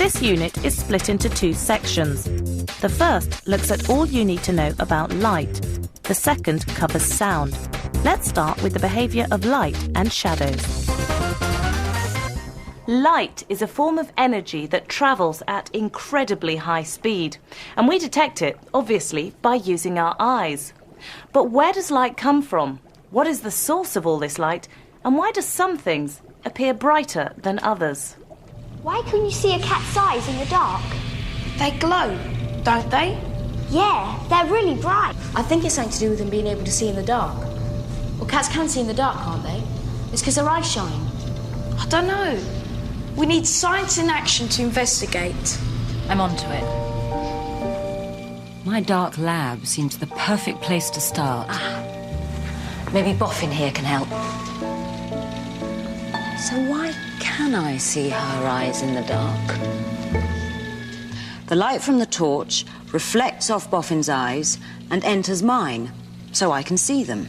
This unit is split into two sections. The first looks at all you need to know about light. The second covers sound. Let's start with the behaviour of light and shadows. Light is a form of energy that travels at incredibly high speed, and we detect it, obviously, by using our eyes. But where does light come from? What is the source of all this light, and why do some things appear brighter than others? Why can you see a cat's eyes in the dark? They glow, don't they? Yeah, they're really bright. I think it's something to do with them being able to see in the dark. Well, cats can see in the dark, can't they? It's because their eyes shine. I don't know. We need science in action to investigate. I'm onto it. My dark lab seems the perfect place to start. Maybe Boffin here can help. So why can I see her eyes in the dark? The light from the torch reflects off Boffin's eyes and enters mine, so I can see them.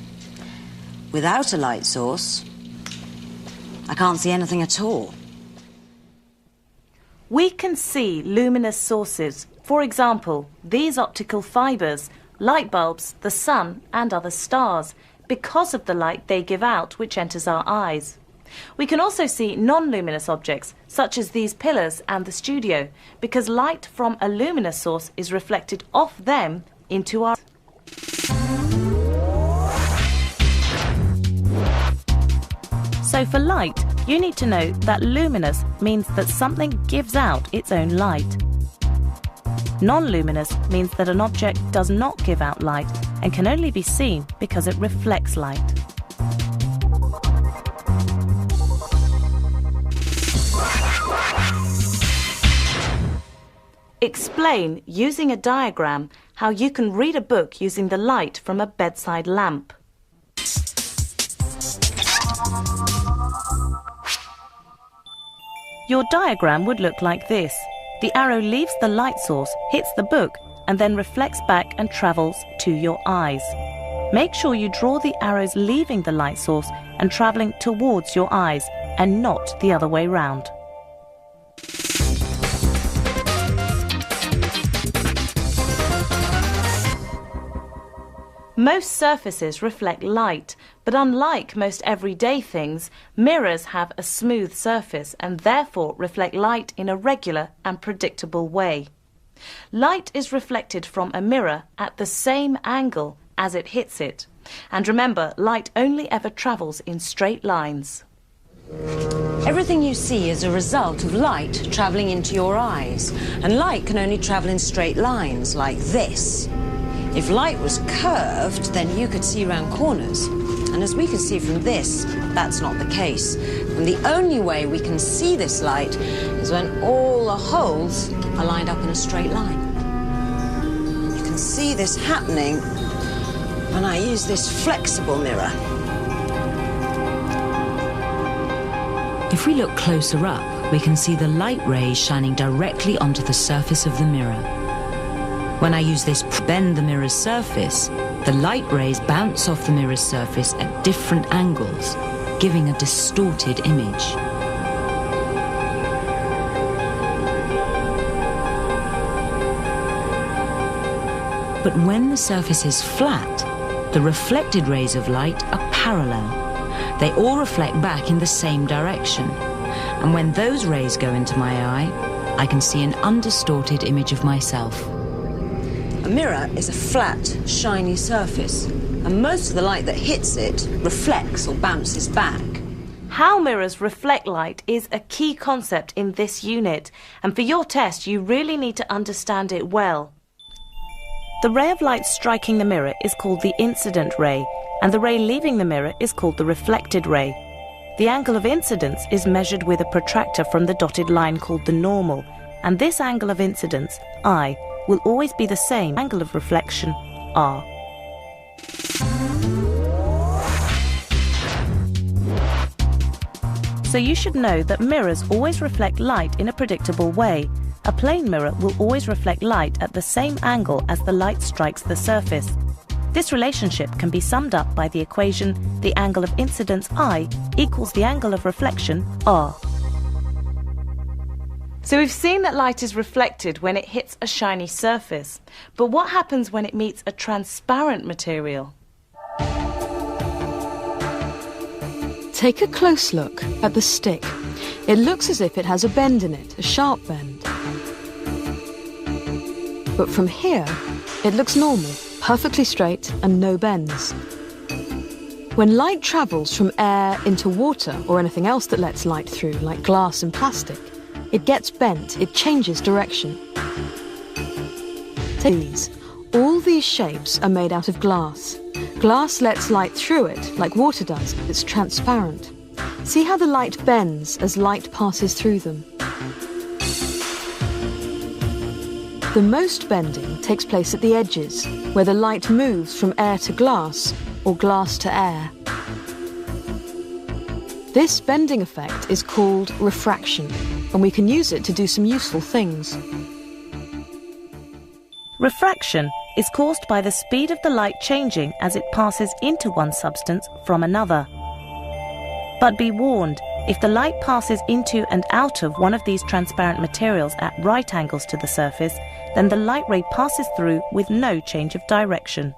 Without a light source, I can't see anything at all. We can see luminous sources, for example, these optical fibres, light bulbs, the sun and other stars, because of the light they give out which enters our eyes. We can also see non-luminous objects, such as these pillars and the studio, because light from a luminous source is reflected off them into our... So for light, you need to know that luminous means that something gives out its own light. Non-luminous means that an object does not give out light and can only be seen because it reflects light. Explain, using a diagram, how you can read a book using the light from a bedside lamp. Your diagram would look like this. The arrow leaves the light source, hits the book, and then reflects back and travels to your eyes. Make sure you draw the arrows leaving the light source and travelling towards your eyes, and not the other way round. Most surfaces reflect light, but unlike most everyday things, mirrors have a smooth surface and therefore reflect light in a regular and predictable way. Light is reflected from a mirror at the same angle as it hits it. And remember, light only ever travels in straight lines. Everything you see is a result of light travelling into your eyes, and light can only travel in straight lines like this. If light was curved, then you could see round corners. And as we can see from this, that's not the case. And the only way we can see this light is when all the holes are lined up in a straight line. You can see this happening when I use this flexible mirror. If we look closer up, we can see the light rays shining directly onto the surface of the mirror. When I use this bend the mirror's surface, the light rays bounce off the mirror's surface at different angles, giving a distorted image. But when the surface is flat, the reflected rays of light are parallel. They all reflect back in the same direction. And when those rays go into my eye, I can see an undistorted image of myself. A mirror is a flat, shiny surface, and most of the light that hits it reflects or bounces back. How mirrors reflect light is a key concept in this unit, and for your test you really need to understand it well. The ray of light striking the mirror is called the incident ray, and the ray leaving the mirror is called the reflected ray. The angle of incidence is measured with a protractor from the dotted line called the normal, and this angle of incidence, I, will always be the same angle of reflection, R. So you should know that mirrors always reflect light in a predictable way. A plane mirror will always reflect light at the same angle as the light strikes the surface. This relationship can be summed up by the equation the angle of incidence I equals the angle of reflection R. So we've seen that light is reflected when it hits a shiny surface, but what happens when it meets a transparent material? Take a close look at the stick. It looks as if it has a bend in it, a sharp bend. But from here, it looks normal, perfectly straight and no bends. When light travels from air into water or anything else that lets light through, like glass and plastic, it gets bent, it changes direction. All these shapes are made out of glass. Glass lets light through it, like water does. It's transparent. See how the light bends as light passes through them. The most bending takes place at the edges, where the light moves from air to glass or glass to air. This bending effect is called refraction, and we can use it to do some useful things. Refraction is caused by the speed of the light changing as it passes into one substance from another. But be warned, if the light passes into and out of one of these transparent materials at right angles to the surface, then the light ray passes through with no change of direction.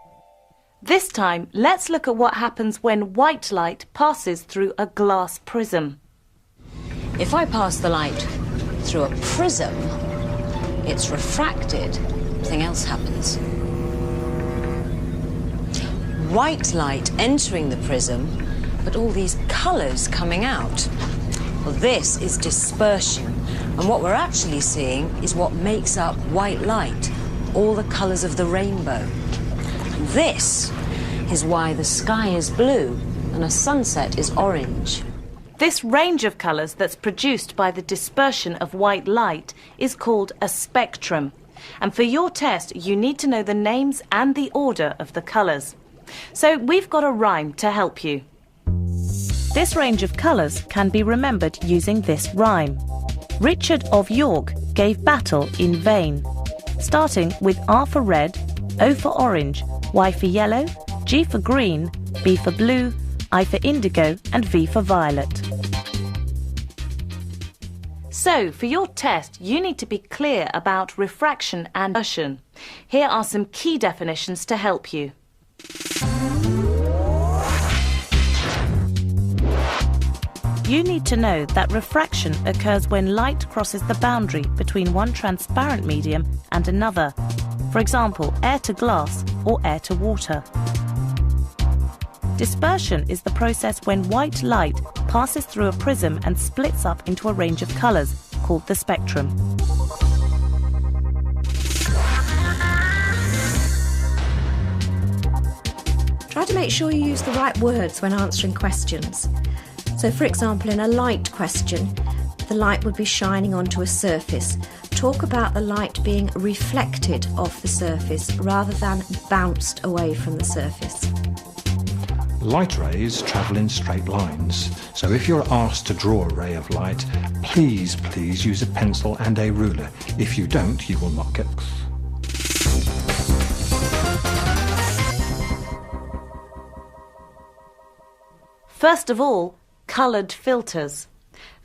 This time, let's look at what happens when white light passes through a glass prism. If I pass the light through a prism, it's refracted. Something else happens. White light entering the prism, but all these colours coming out. Well, this is dispersion, and what we're actually seeing is what makes up white light, all the colours of the rainbow. This is why the sky is blue and a sunset is orange. This range of colours that's produced by the dispersion of white light is called a spectrum. And for your test, you need to know the names and the order of the colours. So we've got a rhyme to help you. This range of colours can be remembered using this rhyme. Richard of York gave battle in vain. Starting with R for red, O for orange, Y for yellow, G for green, B for blue, I for indigo and V for violet. So, for your test, you need to be clear about refraction and dispersion. Here are some key definitions to help you. You need to know that refraction occurs when light crosses the boundary between one transparent medium and another. For example, air to glass or air to water. Dispersion is the process when white light passes through a prism and splits up into a range of colours, called the spectrum. Try to make sure you use the right words when answering questions. So, for example, in a light question, the light would be shining onto a surface. Talk about the light being reflected off the surface rather than bounced away from the surface. Light rays travel in straight lines, so if you're asked to draw a ray of light, please use a pencil and a ruler. If you don't, you will not get... First of all, coloured filters.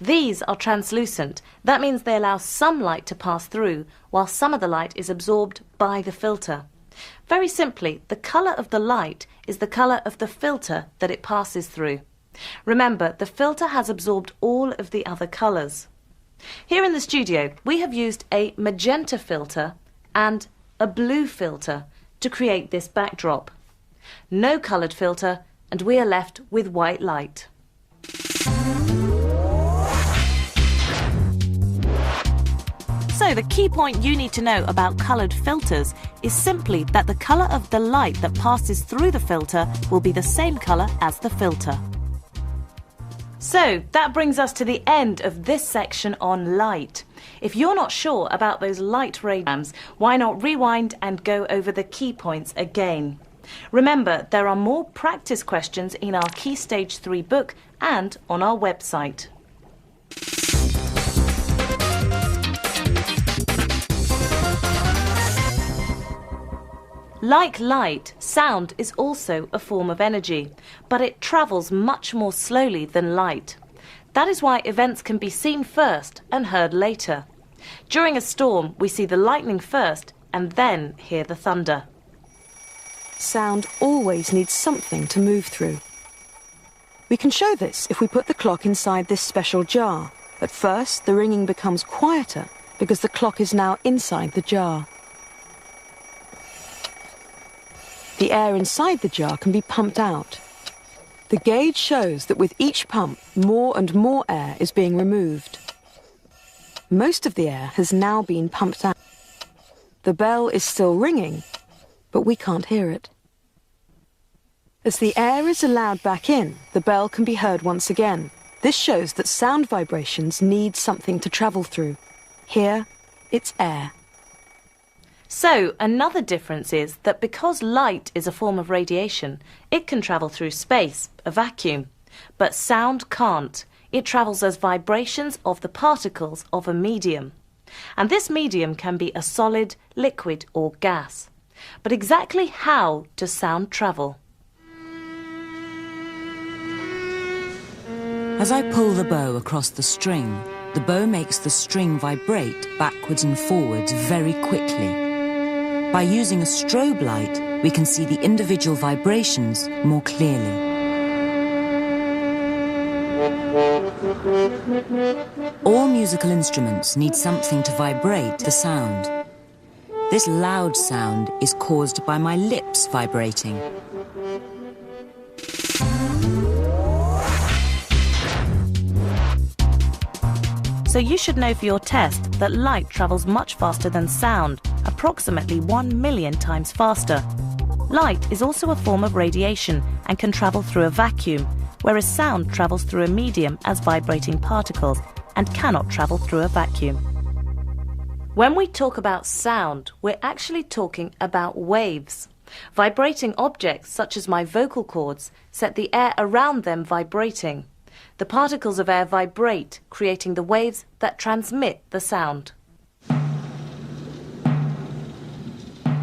These are translucent. That means they allow some light to pass through, while some of the light is absorbed by the filter. Very simply, the colour of the light is the colour of the filter that it passes through. Remember, the filter has absorbed all of the other colours. Here in the studio, we have used a magenta filter and a blue filter to create this backdrop. No coloured filter, and we are left with white light. So the key point you need to know about coloured filters is simply that the colour of the light that passes through the filter will be the same colour as the filter. So that brings us to the end of this section on light. If you're not sure about those light ray diagrams, why not rewind and go over the key points again? Remember, there are more practice questions in our Key Stage 3 book and on our website. Like light, sound is also a form of energy, but it travels much more slowly than light. That is why events can be seen first and heard later. During a storm, we see the lightning first and then hear the thunder. Sound always needs something to move through. We can show this if we put the clock inside this special jar. At first, the ringing becomes quieter because the clock is now inside the jar. The air inside the jar can be pumped out. The gauge shows that with each pump, more and more air is being removed. Most of the air has now been pumped out. The bell is still ringing, but we can't hear it. As the air is allowed back in, the bell can be heard once again. This shows that sound vibrations need something to travel through. Here, it's air. So, another difference is that because light is a form of radiation, it can travel through space, a vacuum. But sound can't. It travels as vibrations of the particles of a medium. And this medium can be a solid, liquid or gas. But exactly how does sound travel? As I pull the bow across the string, the bow makes the string vibrate backwards and forwards very quickly. By using a strobe light, we can see the individual vibrations more clearly. All musical instruments need something to vibrate the sound. This loud sound is caused by my lips vibrating. So you should know for your test that light travels much faster than sound, approximately 1 million times faster. Light is also a form of radiation and can travel through a vacuum, whereas sound travels through a medium as vibrating particles and cannot travel through a vacuum. When we talk about sound, we're actually talking about waves. Vibrating objects, such as my vocal cords, set the air around them vibrating. The particles of air vibrate, creating the waves that transmit the sound.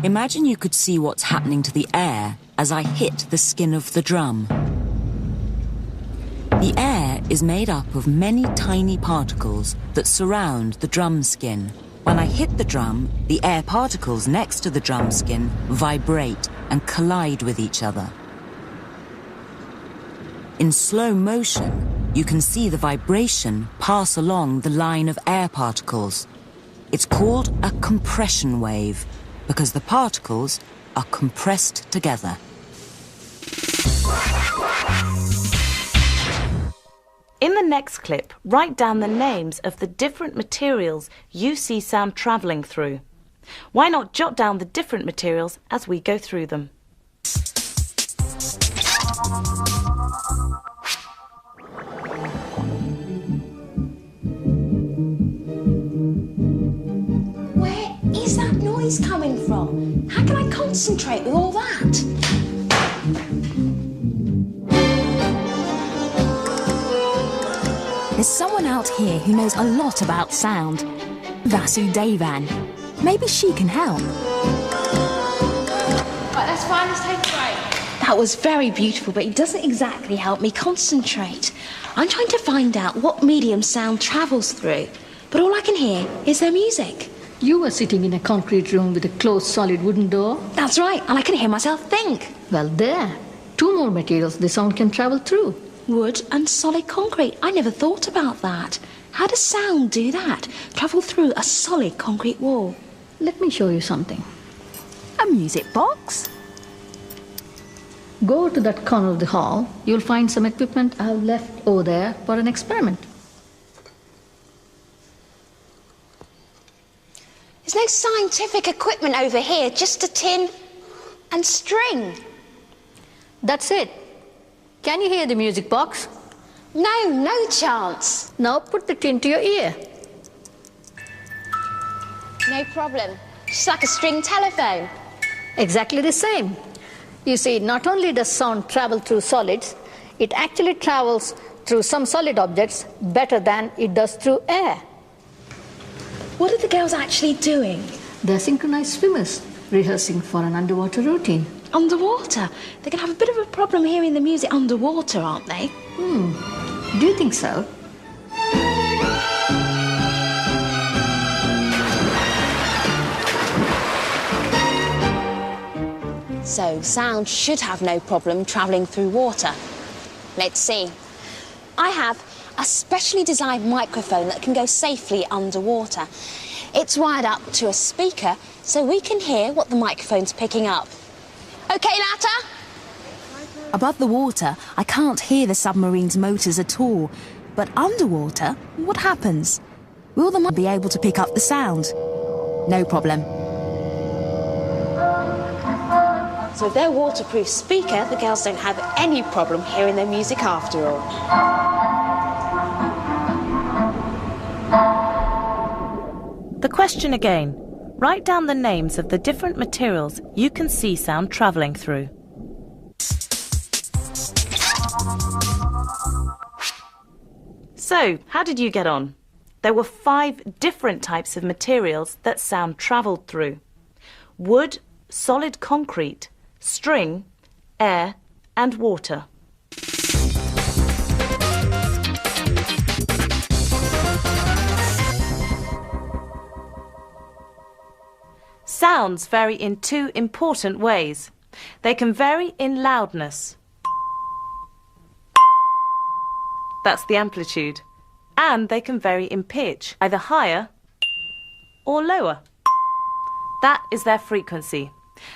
Imagine you could see what's happening to the air as I hit the skin of the drum. The air is made up of many tiny particles that surround the drum skin. When I hit the drum, the air particles next to the drum skin vibrate and collide with each other. In slow motion, you can see the vibration pass along the line of air particles. It's called a compression wave because the particles are compressed together. In the next clip, write down the names of the different materials you see sound travelling through. Why not jot down the different materials as we go through them? Where is that noise coming from? How can I concentrate with all that? There's someone out here who knows a lot about sound. Vasudevan. Maybe she can help. Right, that's fine, let's take a break. That was very beautiful, but it doesn't exactly help me concentrate. I'm trying to find out what medium sound travels through, but all I can hear is their music. You were sitting in a concrete room with a closed solid wooden door. That's right, and I can hear myself think. Well, there. 2 more materials the sound can travel through. Wood and solid concrete. I never thought about that. How does sound do that? Travel through a solid concrete wall? Let me show you something. A music box? Go to that corner of the hall. You'll find some equipment I've left over there for an experiment. There's no scientific equipment over here, just a tin and string. That's it. Can you hear the music box? No chance. Now put the tin to your ear. No problem. Just like a string telephone. Exactly the same. You see, not only does sound travel through solids, it actually travels through some solid objects better than it does through air. What are the girls actually doing? They're synchronized swimmers, rehearsing for an underwater routine. Underwater? They're going to have a bit of a problem hearing the music underwater, aren't they? Do you think so? So sound should have no problem travelling through water. Let's see. I have a specially designed microphone that can go safely underwater. It's wired up to a speaker so we can hear what the microphone's picking up. OK, Latta? Above the water, I can't hear the submarine's motors at all. But underwater, what happens? Will the mic be able to pick up the sound? No problem. So if they're a waterproof speaker, the girls don't have any problem hearing their music after all. The question again. Write down the names of the different materials you can see sound travelling through. So, how did you get on? There were 5 different types of materials that sound travelled through. Wood, solid concrete, string, air and water. Sounds vary in 2 important ways. They can vary in loudness. That's the amplitude. And they can vary in pitch, either higher or lower. That is their frequency.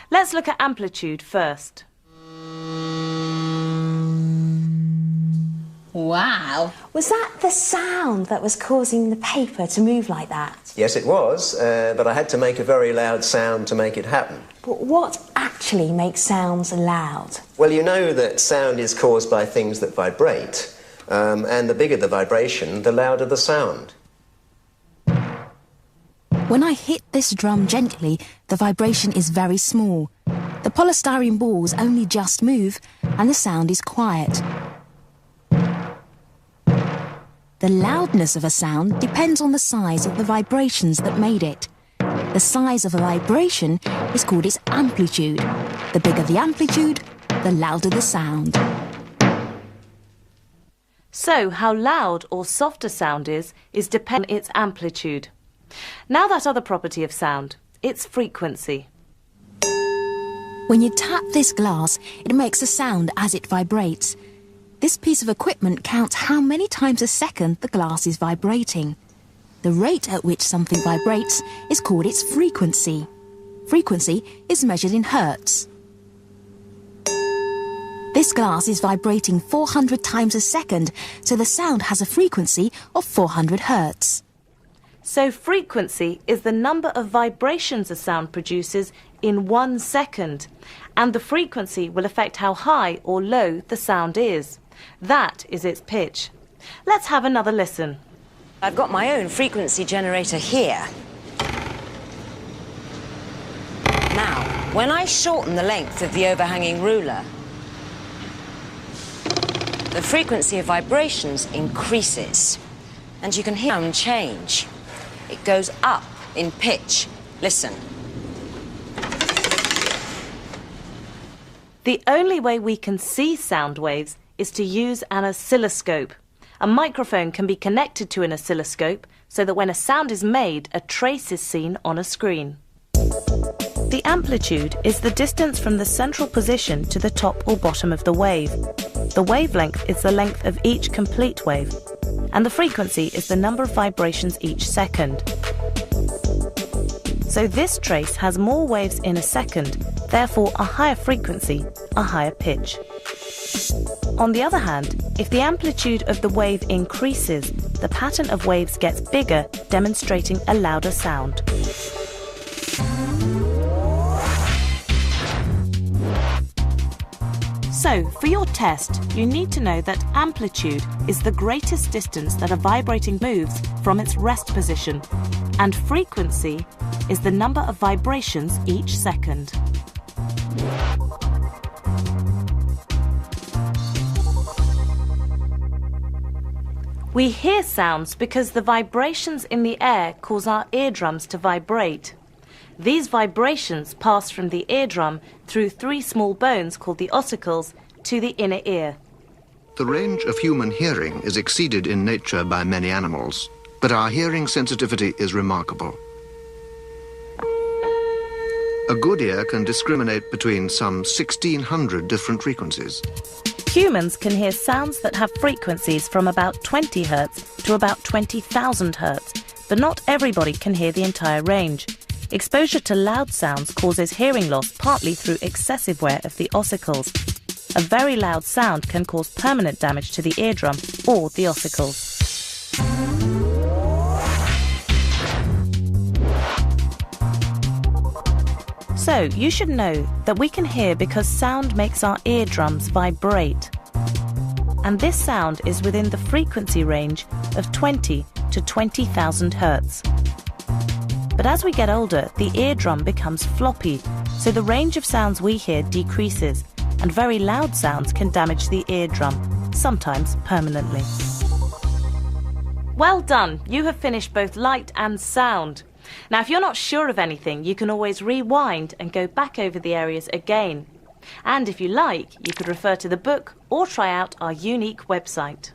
Let's look at amplitude first. Wow. Was that the sound that was causing the paper to move like that? Yes, it was, but I had to make a very loud sound to make it happen. But what actually makes sounds loud? Well, you know that sound is caused by things that vibrate, and the bigger the vibration, the louder the sound. When I hit this drum gently, the vibration is very small. The polystyrene balls only just move, and the sound is quiet. The loudness of a sound depends on the size of the vibrations that made it. The size of a vibration is called its amplitude. The bigger the amplitude, the louder the sound. So, how loud or soft a sound is dependent on its amplitude. Now that other property of sound, its frequency. When you tap this glass, it makes a sound as it vibrates. This piece of equipment counts how many times a second the glass is vibrating. The rate at which something vibrates is called its frequency. Frequency is measured in hertz. This glass is vibrating 400 times a second, so the sound has a frequency of 400 hertz. So frequency is the number of vibrations a sound produces in 1 second, and the frequency will affect how high or low the sound is. That is its pitch. Let's have another listen. I've got my own frequency generator here. Now, when I shorten the length of the overhanging ruler, the frequency of vibrations increases, and you can hear them change. It goes up in pitch. Listen. The only way we can see sound waves is to use an oscilloscope. A microphone can be connected to an oscilloscope so that when a sound is made, a trace is seen on a screen. The amplitude is the distance from the central position to the top or bottom of the wave. The wavelength is the length of each complete wave, and the frequency is the number of vibrations each second. So this trace has more waves in a second, therefore a higher frequency, a higher pitch. On the other hand, if the amplitude of the wave increases, the pattern of waves gets bigger, demonstrating a louder sound. So, for your test, you need to know that amplitude is the greatest distance that a vibrating moves from its rest position, and frequency is the number of vibrations each second. We hear sounds because the vibrations in the air cause our eardrums to vibrate. These vibrations pass from the eardrum through 3 small bones called the ossicles to the inner ear. The range of human hearing is exceeded in nature by many animals, but our hearing sensitivity is remarkable. A good ear can discriminate between some 1,600 different frequencies. Humans can hear sounds that have frequencies from about 20 Hz to about 20,000 Hz, but not everybody can hear the entire range. Exposure to loud sounds causes hearing loss partly through excessive wear of the ossicles. A very loud sound can cause permanent damage to the eardrum or the ossicles. So, you should know that we can hear because sound makes our eardrums vibrate. And this sound is within the frequency range of 20 to 20,000 Hz. But as we get older, the eardrum becomes floppy, so the range of sounds we hear decreases, and very loud sounds can damage the eardrum, sometimes permanently. Well done! You have finished both light and sound. Now, if you're not sure of anything, you can always rewind and go back over the areas again. And if you like, you could refer to the book or try out our unique website.